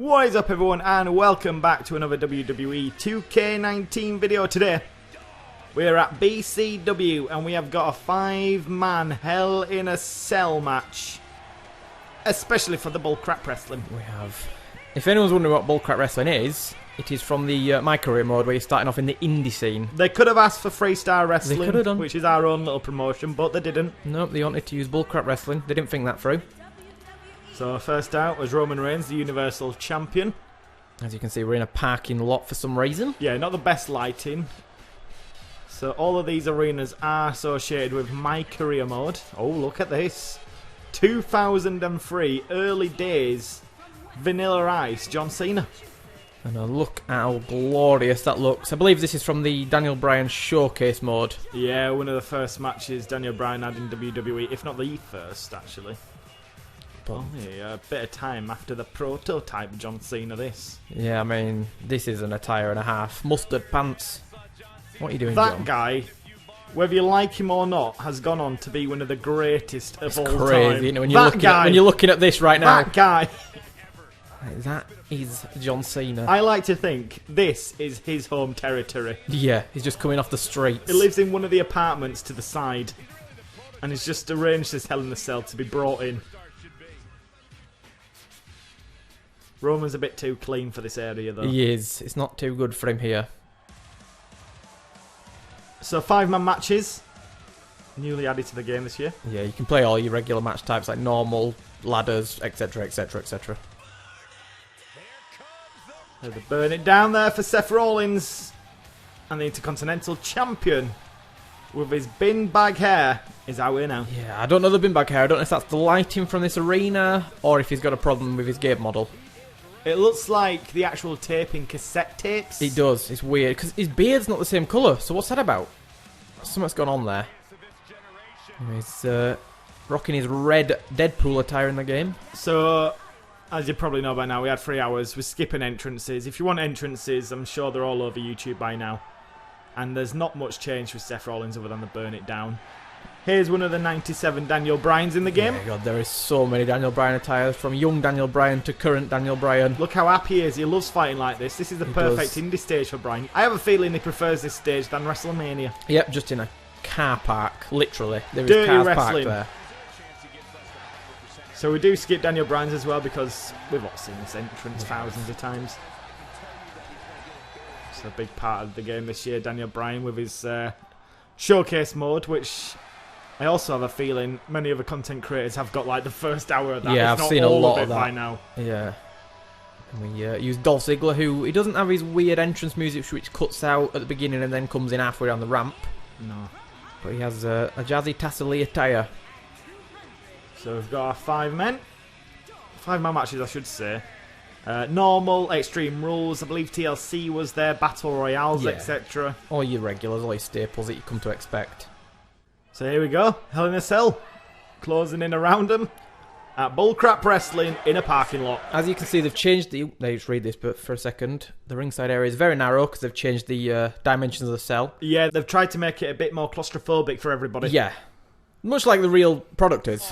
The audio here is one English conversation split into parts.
What is up everyone, and welcome back to another WWE 2K19 video. Today we're at BCW and we have got a 5-man Hell in a Cell match, especially for the bullcrap wrestling. We have. If anyone's wondering what bullcrap wrestling is, it is from the My Career mode where you're starting off in the indie scene. They could have asked for Freestar Wrestling, They could have done. which is our own little promotion, but they didn't. Nope, they wanted to use bullcrap wrestling. They didn't think that through. So first out was Roman Reigns, the Universal Champion. As you can see, we're in a parking lot for some reason. Yeah, not the best lighting. So all of these arenas are associated with My Career mode. Oh, look at this. 2003, early days, Vanilla Ice, John Cena. And look at how glorious that looks. I believe this is from the Daniel Bryan Showcase mode. Yeah, one of the first matches Daniel Bryan had in WWE, if not the first, actually. Only a bit of time after the prototype John Cena, this. Yeah, I mean, this is an attire and a half. Mustard pants. What are you doing, That John? guy, whether you like him or not, has gone on to be one of the greatest of all Crazy, time. isn't it? When you're looking at this right now. That guy. That is John Cena. I like to think this is his home territory. Yeah, he's just coming off the streets. He lives in one of the apartments to the side, and he's just arranged this Hell in a Cell to be brought in. Roman's a bit too clean for this area, though. He is. It's not too good for him here. So 5-man matches, newly added to the game this year. Yeah, you can play all your regular match types like normal, ladders, etc, etc, etc. So they burn it down there for Seth Rollins, and the Intercontinental Champion, with his bin bag hair, is out here now. Yeah, I don't know the bin bag hair. I don't know if that's the lighting from this arena, or if he's got a problem with his game model. It looks like the actual taping cassette tapes. It does. It's weird, because his beard's not the same colour, so what's that about? Something's gone on there. He's rocking his red Deadpool attire in the game. So, as you probably know by now, we had 3 hours. We're skipping entrances. If you want entrances, I'm sure they're all over YouTube by now. And there's not much change with Seth Rollins other than the burn it down. Here's one of the 97 Daniel Bryans in the game. Oh God, there is so many Daniel Bryan attires, from young Daniel Bryan to current Daniel Bryan. Look how happy he is. He loves fighting like this. This is the perfect indie stage for Bryan. I have a feeling he prefers this stage than WrestleMania. Yep, just in a car park, literally. There is Dirty cars wrestling. parked there. So we do skip Daniel Bryan's as well because we've all seen this entrance thousands of times. It's a big part of the game this year, Daniel Bryan with his showcase mode, which I also have a feeling many other content creators have got like the first hour of that. Yeah, if I've not seen a all lot of of it that by now. Yeah. And we use Dolph Ziggler, who he doesn't have his weird entrance music which cuts out at the beginning and then comes in halfway down the ramp. No. But he has a jazzy tassely attire. So we've got our 5 men. 5-man matches, I should say. Normal, Extreme Rules, I believe TLC was there, Battle Royales, Yeah. etc. All your regulars, all your staples that you come to expect. So here we go, Hell in a Cell. Closing in around them at Bullcrap Wrestling in a parking lot. As you can see, they've changed the... Let me just read this but for a second. The ringside area is very narrow because they've changed the dimensions of the cell. Yeah, they've tried to make it a bit more claustrophobic for everybody. Yeah. Much like the real product is.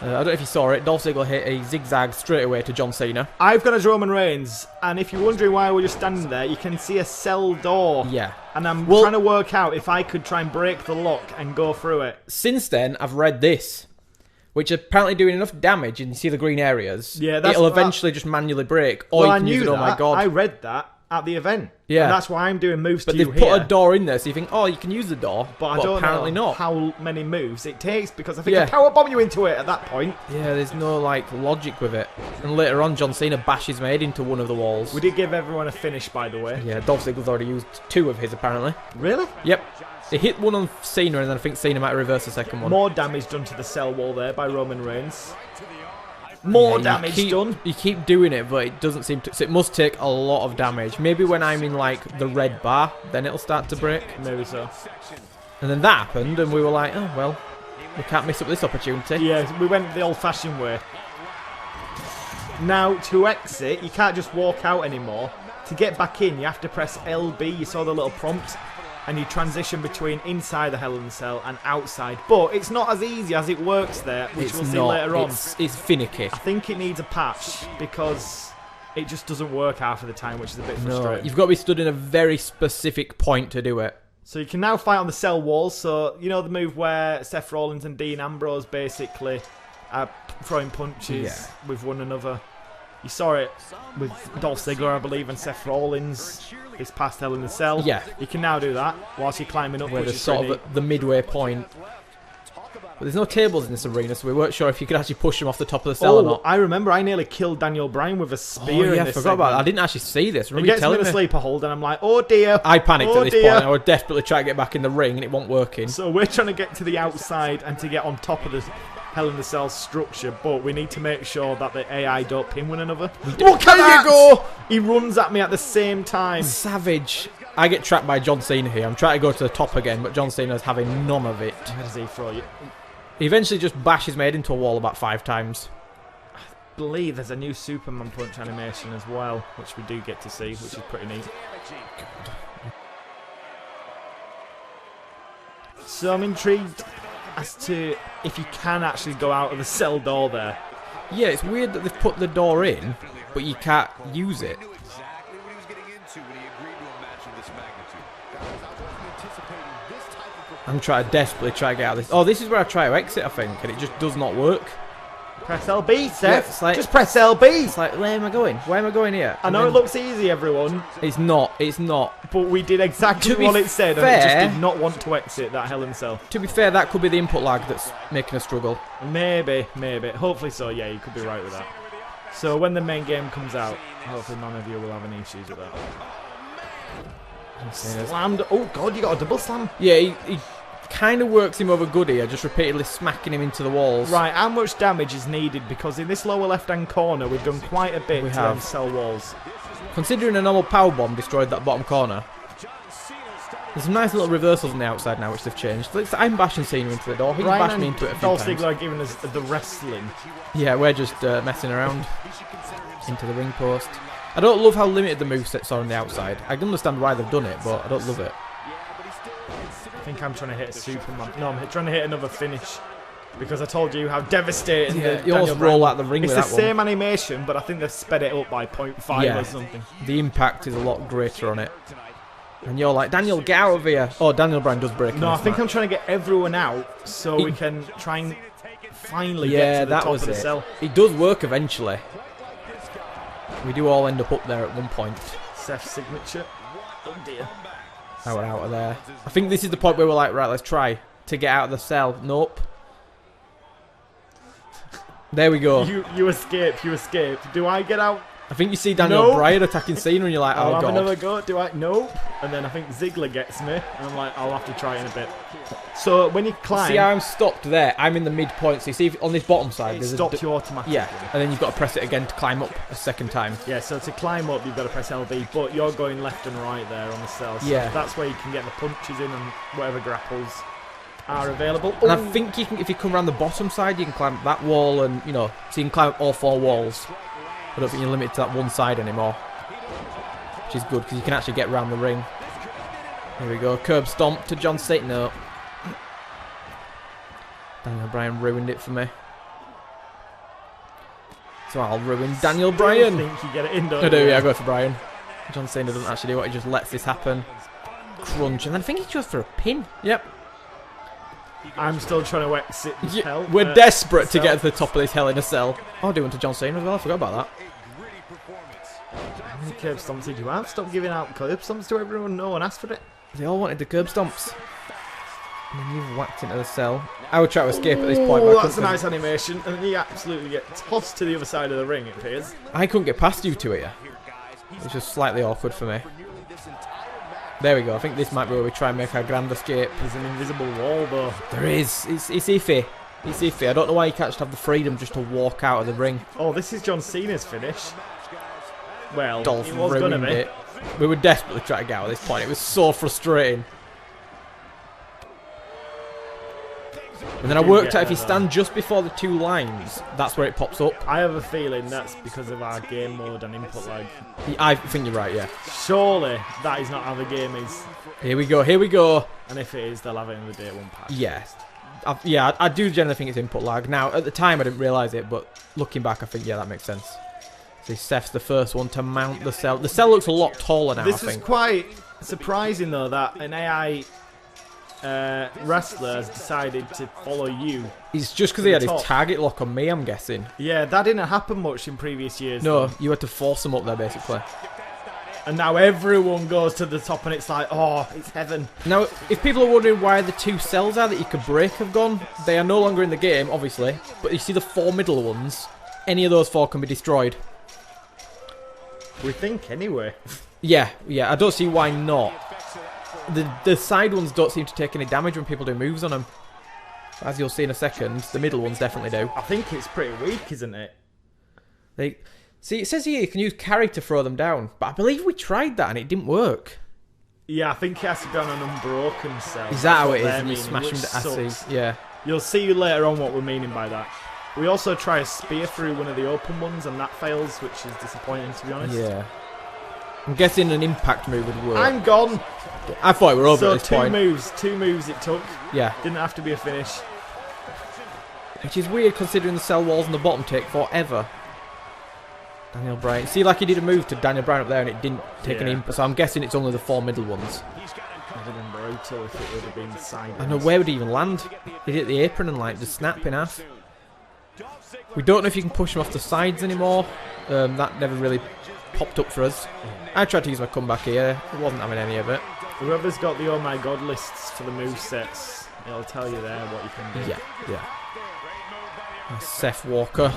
I don't know if you saw it, Dolph Ziggler hit a zigzag straight away to John Cena. I've got a Roman Reigns, and if you're wondering why we're just standing there, you can see a cell door. Yeah. And I'm trying to work out if I could try and break the lock and go through it. Since then, I've read this, which is apparently doing enough damage, and you see the green areas, yeah, that's it'll eventually just manually break, or you can use it, oh my God. I read that at the event. Yeah. And that's why I'm doing moves But to you they've here. put a door in there, so you think, oh, you can use the door, But I don't apparently know not. how many moves it takes, because I think I powerbomb you into it at that point. Yeah, there's no, like, logic with it. And later on, John Cena bashes his head into one of the walls. We did give everyone a finish, by the way. Yeah, Dolph Ziggler's already used 2 of his, apparently. Really? Yep. He hit one on Cena, and then I think Cena might reverse the second one. More damage done to the cell wall there by Roman Reigns. More damage done. You keep doing it, but it doesn't seem to... So it must take a lot of damage. Maybe when I'm in, like, the red bar, then it'll start to break. Maybe so. And then that happened, and we were like, oh, well, we can't miss up this opportunity. Yeah, we went the old-fashioned way. Now, to exit, you can't just walk out anymore. To get back in, you have to press LB. You saw the little prompt. and you transition between inside the Hell in a Cell and outside. But it's not as easy as it works there, which we'll see later on. It's finicky. I think it needs a patch because it just doesn't work half of the time, which is a bit frustrating. No, you've got to be stood in a very specific point to do it. So you can now fight on the cell walls. So you know the move where Seth Rollins and Dean Ambrose basically are throwing punches with one another. You saw it with Dolph Ziggler, I believe, and Seth Rollins this past Hell in a Cell. Yeah. You can now do that whilst you're climbing up. We're just sort of at the midway point. But there's no tables in this arena, so we weren't sure if you could actually push them off the top of the cell or not. I remember I nearly killed Daniel Bryan with a spear in this I forgot about that. I didn't actually see this. It gets me in a sleeper hold, and I'm like, oh dear. I panicked at this point. I would desperately try to get back in the ring, and it wasn't working. So we're trying to get to the outside and to get on top of the Hell in the Cell structure, but we need to make sure that the AI don't pin one another. Look at that! Go! He runs at me at the same time. Savage. I get trapped by John Cena here. I'm trying to go to the top again, but John Cena's having none of it. Where does he throw you? He eventually just bashes my head into a wall about 5 times. I believe there's a new Superman punch animation as well, which we do get to see, which is pretty neat. So I'm intrigued as to if you can actually go out of the cell door there. Yeah, it's weird that they've put the door in, but you can't use it. I'm desperately trying to get out of this. Oh, this is where I try to exit, I think, and it just does not work. Press LB, Seth. Yeah, just press LB. It's like, where am I going? Where am I going here? I know it looks easy, everyone. It's not. It's not. But we did exactly what it said, and it just did not want to exit that Hell in a Cell. To be fair, that could be the input lag that's making us struggle. Maybe. Hopefully so. Yeah, you could be right with that. So when the main game comes out, hopefully none of you will have any issues with that. Slammed. Oh God, you got a double slam. Yeah, he kind of works him over good here, just repeatedly smacking him into the walls. Right, how much damage is needed? Because in this lower left-hand corner, we've done quite a bit to them cell walls. Considering a normal powerbomb destroyed that bottom corner, there's some nice little reversals on the outside now, which they've changed. I'm bashing Cena into the door. He's bashed me into it a few times. Dolph Ziggler are giving us the wrestling. Yeah, we're just messing around into the ring post. I don't love how limited the movesets are on the outside. I can understand why they've done it, but I don't love it. I think I'm trying to hit a Superman. No, I'm trying to hit another finish. Because I told you how devastating you almost roll out the ring with that one. It's the same animation, but I think they've sped it up by 0.5 or something. The impact is a lot greater on it. And you're like, Daniel, get out of here. Oh, Daniel Bryan does break. No, I think I'm trying to get everyone out so we can try and finally get to the top of the cell. It does work eventually. We do all end up there at one point. Seth's signature. Oh dear. Now we're out of there. I think this is the point where we're like, right, let's try to get out of the cell. Nope. There we go. You escape. Do I get out? I think you see Daniel Bryan attacking Cena and you're like, oh, I'll God. have another go. Do I? Nope. And then I think Ziggler gets me. And I'm like, I'll have to try in a bit. So when you climb... See how I'm stopped there? I'm in the midpoint. So you see on this bottom side... It stops you automatically. Yeah. And then you've got to press it again to climb up a second time. Yeah, so to climb up, you've got to press LB. But you're going left and right there on the cell. So that's where you can get the punches in and whatever grapples are available. And I think you can, if you come around the bottom side, you can climb up that wall and, you know, so you can climb up all 4 walls. I don't think you're limited to that one side anymore. Which is good, because you can actually get around the ring. Here we go. Curb stomp to John Cena. No. Daniel Bryan ruined it for me. So I'll ruin Daniel Bryan. I think you get it in, don't I do, yeah, I go for Bryan. John Cena doesn't actually do what, he just lets this happen. Crunch, and then I think he goes for a pin. Yep. I'm still trying to exit this hell. We're desperate to get to the top of this Hell in a Cell. Oh, do one to John Cena as well, I forgot about that. How many curb stomps did you have? Stop giving out curb stomps to everyone. No one asked for it. They all wanted the curb stomps. And then you've whacked into the cell. I would try to escape at this point. Oh, that's a nice animation. And you absolutely get tossed to the other side of the ring, it appears. I couldn't get past you two here. It's just slightly awkward for me. There we go. I think this might be where we try and make our grand escape. There's an invisible wall, though. There is. It's iffy. It's iffy. I don't know why you can't just have the freedom just to walk out of the ring. Oh, this is John Cena's finish. Well, Dolph it was going to be. We were desperately trying to get out at this point. It was so frustrating. And then I worked out if you stand just before the 2 lines, that's where it pops up. I have a feeling that's because of our game mode and input lag. I think you're right, yeah. Surely that is not how the game is. Here we go, here we go. And if it is, they'll have it in the day 1 patch. Yeah, I do generally think it's input lag. Now, at the time I didn't realise it, but looking back I think, yeah, that makes sense. So Seth's the first one to mount the cell. The cell looks a lot taller now, I think. This is quite surprising though, that an AI wrestler has decided to follow you. It's just because he had his target lock on me, I'm guessing. Yeah, that didn't happen much in previous years. No, though. you had to force him up there, basically. And now everyone goes to the top and it's like, oh, it's heaven. Now, if people are wondering why the 2 cells are that you could break have gone, they are no longer in the game, obviously. But you see the 4 middle ones, any of those 4 can be destroyed. We think, anyway. Yeah, I don't see why not. The side ones don't seem to take any damage when people do moves on them. As you'll see in a second, the middle ones definitely do. I think it's pretty weak, isn't it? See, it says here you can use carry to throw them down, but I believe we tried that and it didn't work. Yeah, I think it has to be on an unbroken cell. Is that how it is? And you smash them to asses? Yeah. You'll see later on what we're meaning by that. We also try a spear through one of the open ones and that fails, which is disappointing to be honest. Yeah. I'm guessing an impact move would work. I'm gone! I thought we were over at this point. Two moves it took. Yeah. Didn't have to be a finish. Which is weird considering the cell walls on the bottom take forever. Daniel Bryan. See, like he did a move to Daniel Bryan up there and it didn't take any impact. So I'm guessing it's only the 4 middle ones. It would have been brutal if it would have been sideways. I know, where would he even land? He'd hit the apron and like just snap in half. We don't know if you can push him off the sides anymore. That never really popped up for us. I tried to use my comeback here. I wasn't having any of it. Whoever's got the oh my god lists for the movesets, it'll tell you there what you can do. Yeah. And Seth Walker.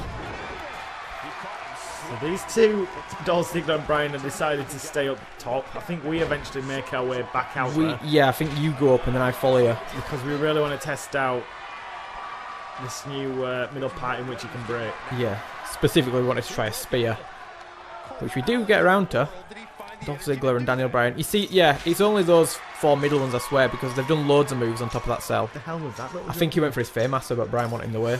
So these two, Dolph Ziggler and Bryan, have decided to stay up top. I think we eventually make our way back out there. Yeah, I think you go up and then I follow you. Because we really want to test out this new middle part in which you can break. Yeah, specifically we wanted to try a spear. Which we do get around to. Dolph Ziggler and Daniel Bryan. You see, yeah, it's only those 4 middle ones, I swear, because they've done loads of moves on top of that cell. What the hell was that little I think he went for his Fairmaster, but Bryan wanted in the way.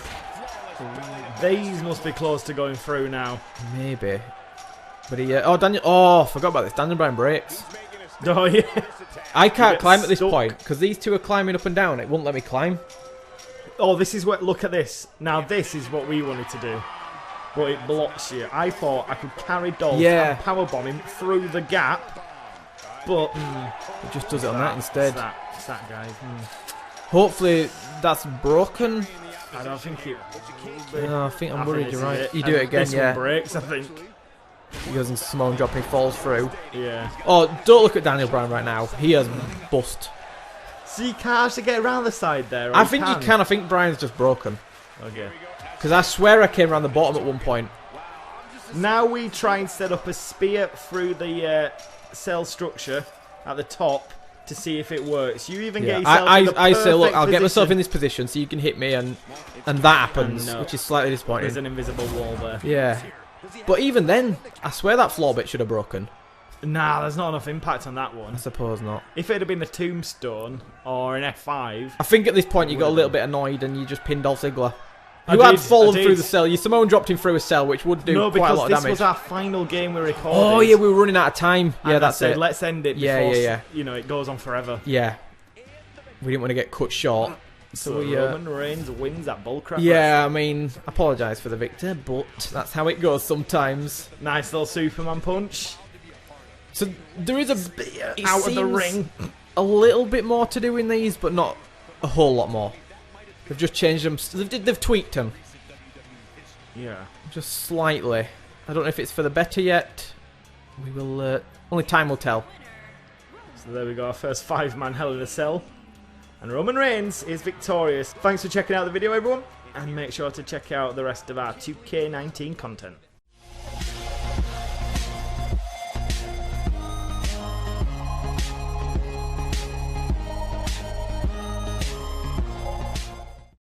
These must be close to going through now. Maybe. But he... I forgot about this. Daniel Bryan breaks. Oh, yeah. I can't climb at this point, because these two are climbing up and down. It won't let me climb. Oh, this is what... Look at this. Now, this is what we wanted to do. But it blocks you. I thought I could carry Dolph and powerbomb him through the gap. But... it just does it on that instead. It's that guy. Hopefully, that's broken. I don't think it... No, I think I'm worried you're right. You do it again, this one breaks, I think. He goes in Simone drop and he falls through. Yeah. Oh, don't look at Daniel Bryan right now. He has bust. So you can't actually get around the side there? I think you can. I think Bryan's just broken. Okay. Because I swear I came around the bottom at one point. Now we try and set up a spear through the cell structure at the top to see if it works. You even get yourself in the I say, look, I'll position. get myself in this position so you can hit me, and that happens, which is slightly disappointing. There's an invisible wall there. Yeah. But even then, I swear that floor bit should have broken. Nah, there's not enough impact on that one. I suppose not. If it had been a tombstone or an F5... I think at this point you got a little bit annoyed and you just pinned Dolph Ziggler. Who had fallen through the cell. Simone dropped him through a cell, which would do quite a lot of damage. No, because this was our final game we recorded. Oh, yeah, we were running out of time. Yeah, that's it. Let's end it before you know, it goes on forever. Yeah. We didn't want to get cut short. So Roman Reigns wins that bullcrap. Yeah, I mean, I apologise for the victor, but that's how it goes sometimes. Nice little Superman punch. So there is a spear out of the ring. A little bit more to do in these, but not a whole lot more. They've just changed them. They've tweaked them. Yeah. Just slightly. I don't know if it's for the better yet. We will... only time will tell. So there we go. Our first 5-man Hell in a Cell. And Roman Reigns is victorious. Thanks for checking out the video, everyone. And make sure to check out the rest of our 2K19 content.